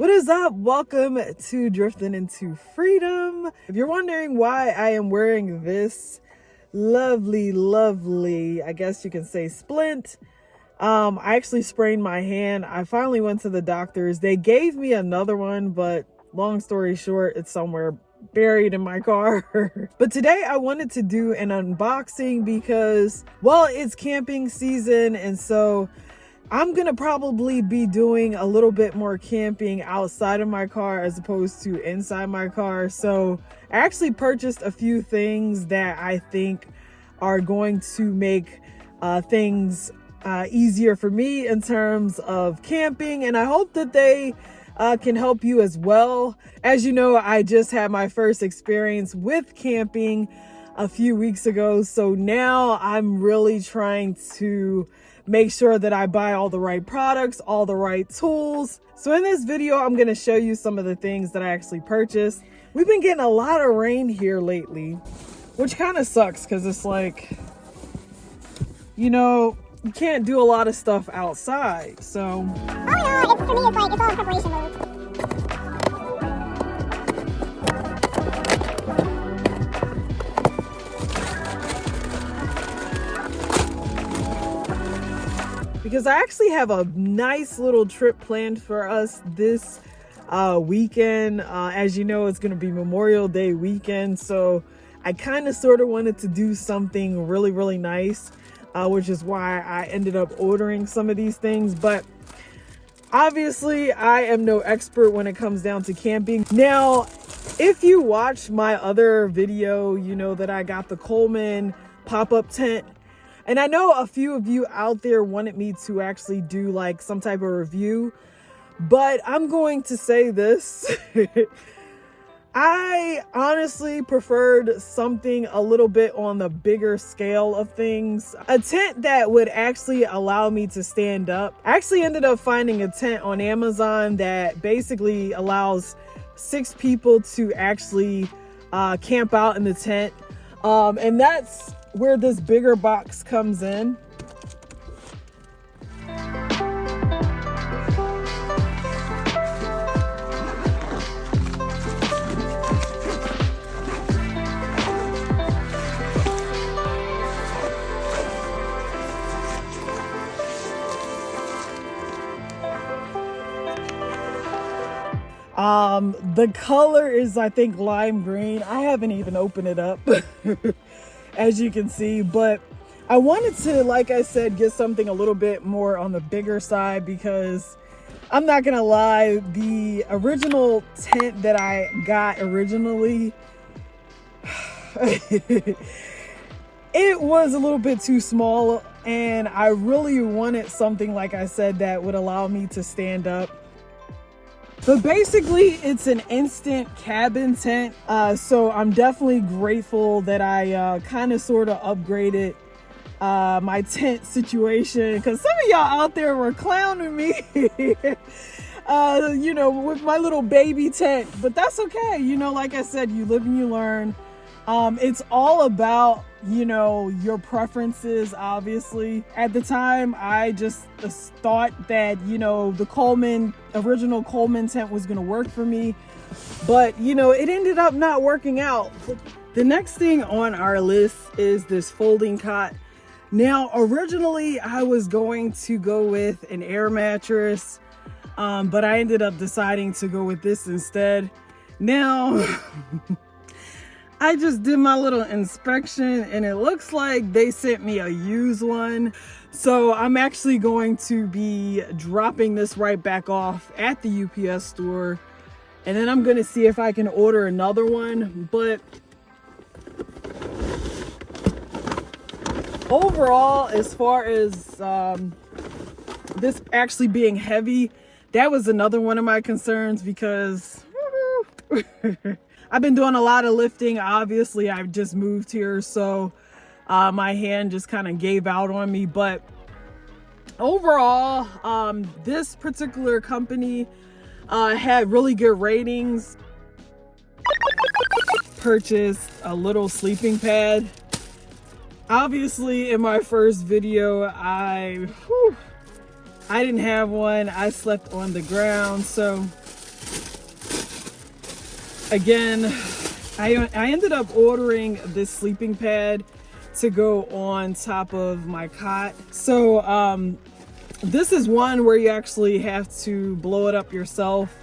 What is up? Welcome to Driftin into Freedom. If you're wondering why I am wearing this lovely, I guess you can say splint, I actually sprained my hand. I finally went to the doctors. They gave me another one, but long story short, it's somewhere buried in my car. But today I wanted to do an unboxing because, well, it's camping season, and so I'm gonna probably be doing a little bit more camping outside of my car as opposed to inside my car. So I actually purchased a few things that I think are going to make things easier for me in terms of camping, and I hope that they can help you as well. As you know, I just had my first experience with camping a few weeks ago, so now I'm really trying to make sure that I buy all the right products, all the right tools. So in this video, I'm going to show you some of the things that I actually purchased. We've been getting a lot of rain here lately, which kind of sucks because it's like, you know, you can't do a lot of stuff outside. So all in all, for me, it's all in preparation mode. because I actually have a nice little trip planned for us this weekend. As you know, it's going to be Memorial Day weekend, so I kind of sort of wanted to do something really nice, which is why I ended up ordering some of these things. But obviously I am no expert when it comes down to camping. Now, if you watch my other video, you know that I got the Coleman pop-up tent. And I know a few of you out there wanted me to actually do like some type of review, but I'm going to say this. I honestly preferred something a little bit on the bigger scale of things. A tent that would actually allow me to stand up. I actually ended up finding a tent on Amazon that basically allows 6 people to actually camp out in the tent. And that's where this bigger box comes in. The color is, I think, lime green. I haven't even opened it up as you can see, but I wanted to, like I said, get something a little bit more on the bigger side because I'm not gonna lie, the original tent that I got originally, it was a little bit too small, and I really wanted something, like I said, that would allow me to stand up. But basically, it's an instant cabin tent. So I'm definitely grateful that I kind of sort of upgraded my tent situation, because some of y'all out there were clowning me, you know, with my little baby tent. But that's okay. You know, like I said, you live and you learn. It's all about, you know, your preferences, obviously. At the time, I just thought that, you know, the original Coleman tent was going to work for me. But, you know, it ended up not working out. The next thing on our list is this folding cot. Now, originally, I was going to go with an air mattress, but I ended up deciding to go with this instead. Now, I just did my little inspection and it looks like they sent me a used one. So I'm actually going to be dropping this right back off at the UPS store. And then I'm going to see if I can order another one. But overall, as far as this actually being heavy, that was another one of my concerns because I've been doing a lot of lifting. Obviously, I've just moved here, so my hand just kind of gave out on me. But overall, this particular company had really good ratings. Purchased a little sleeping pad. Obviously, in my first video, I didn't have one. I slept on the ground, so Again, I ended up ordering this sleeping pad to go on top of my cot. So this is one where you actually have to blow it up yourself.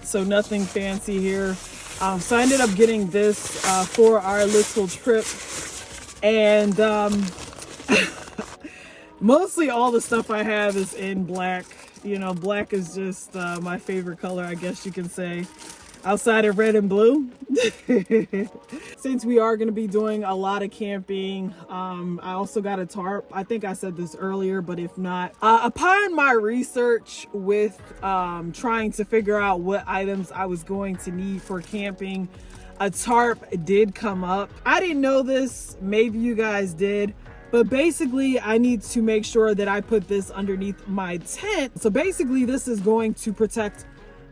So nothing fancy here. So I ended up getting this for our little trip. And mostly all the stuff I have is in black. You know, black is just my favorite color, I guess you can say, outside of red and blue. Since we are going to be doing a lot of camping, I also got a tarp. I think I said this earlier, but if not, upon my research with trying to figure out what items I was going to need for camping, a tarp did come up. I didn't know this, maybe you guys did, but basically I need to make sure that I put this underneath my tent. So basically this is going to protect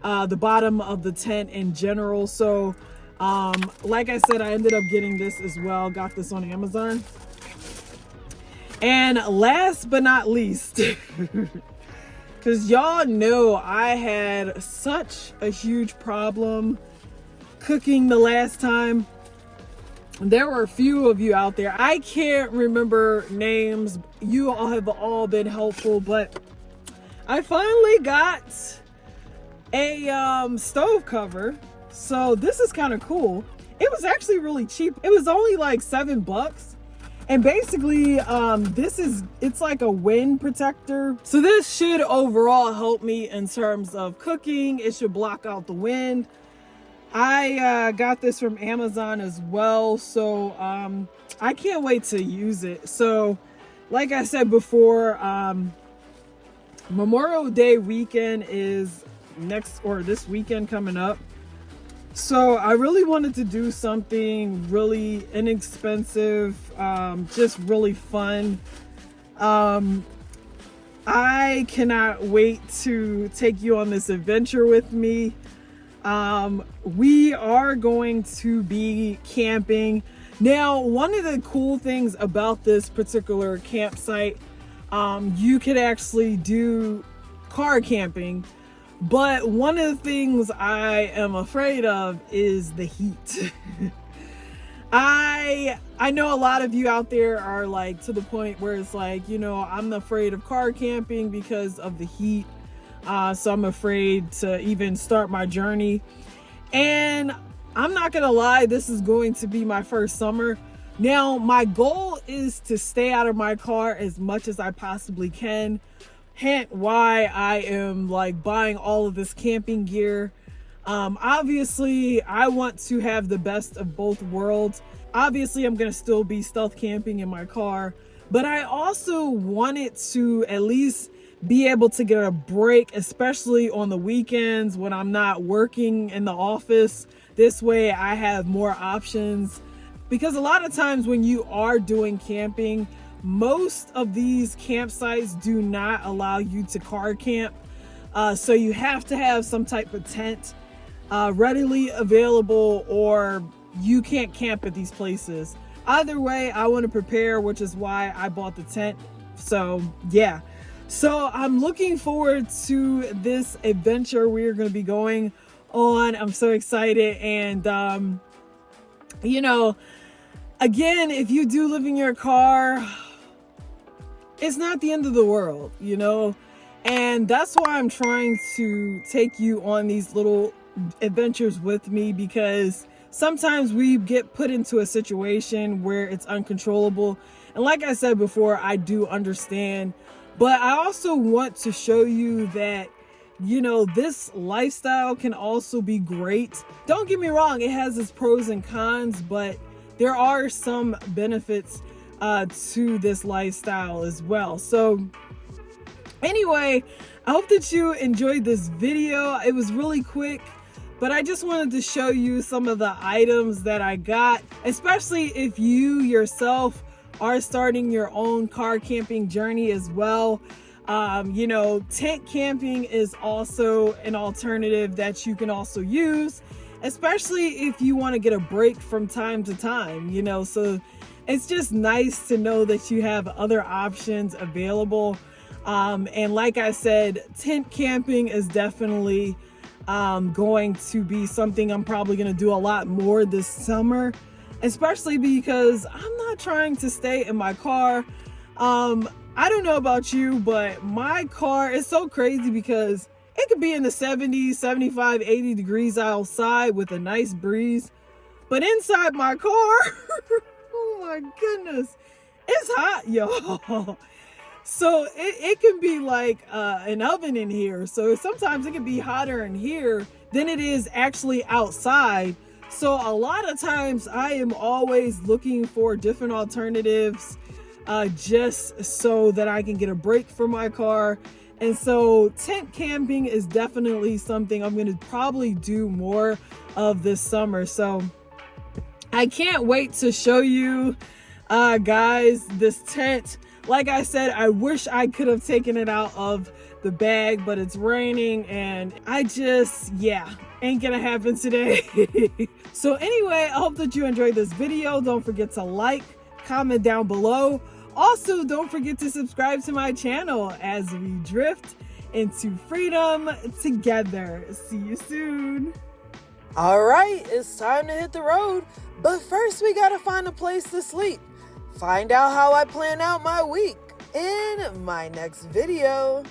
the bottom of the tent in general. So like I said, I ended up getting this as well. Got this on Amazon. And last but not least, because y'all know I had such a huge problem cooking the last time. There were a few of you out there, I can't remember names, you all have all been helpful, but I finally got a stove cover. So this is kind of cool. It was actually really cheap. It was only like $7. And basically it's like a wind protector. So this should overall help me in terms of cooking. It should block out the wind. I got this from Amazon as well, so I can't wait to use it. So like I said before, Memorial Day weekend is this weekend coming up. So I really wanted to do something really inexpensive, just really fun. I cannot wait to take you on this adventure with me. We are going to be camping. Now, one of the cool things about this particular campsite, you could actually do car camping, but one of the things I am afraid of is the heat. I know a lot of you out there are like to the point where it's like, you know, I'm afraid of car camping because of the heat. So I'm afraid to even start my journey. And I'm not gonna lie, this is going to be my first summer. Now, my goal is to stay out of my car as much as I possibly can. Hence why I am like buying all of this camping gear. Obviously, I want to have the best of both worlds. Obviously, I'm gonna still be stealth camping in my car, but I also wanted to at least be able to get a break, especially on the weekends when I'm not working in the office. This way I have more options, because a lot of times when you are doing camping, most of these campsites do not allow you to car camp. So you have to have some type of tent readily available, or you can't camp at these places. Either way, I want to prepare, which is why I bought the tent. So yeah. So I'm looking forward to this adventure we're going to be going on. I'm so excited. And, you know, again, if you do live in your car, it's not the end of the world, you know, and that's why I'm trying to take you on these little adventures with me, because sometimes we get put into a situation where it's uncontrollable. And like I said before, I do understand. But I also want to show you that, you know, this lifestyle can also be great. Don't get me wrong, it has its pros and cons, but there are some benefits to this lifestyle as well. So anyway, I hope that you enjoyed this video. It was really quick, but I just wanted to show you some of the items that I got, especially if you yourself are starting your own car camping journey as well. You know, tent camping is also an alternative that you can also use, especially if you want to get a break from time to time, you know. So it's just nice to know that you have other options available. And like I said, tent camping is definitely going to be something I'm probably going to do a lot more this summer, especially because I'm not trying to stay in my car. I don't know about you, but my car is so crazy because it could be in the 70s, 75, 80 degrees outside with a nice breeze. But inside my car, oh my goodness, it's hot, y'all. So it can be like an oven in here. So sometimes it can be hotter in here than it is actually outside. So a lot of times I am always looking for different alternatives just so that I can get a break for my car. And so tent camping is definitely something I'm going to probably do more of this summer. So I can't wait to show you guys this tent. Like I said, I wish I could have taken it out of the bag, but it's raining and ain't gonna happen today. So anyway, I hope that you enjoyed this video. Don't forget to like, comment down below. Also, don't forget to subscribe to my channel as we drift into freedom together. See you soon. All right, it's time to hit the road. But first, we gotta find a place to sleep. Find out how I plan out my week in my next video.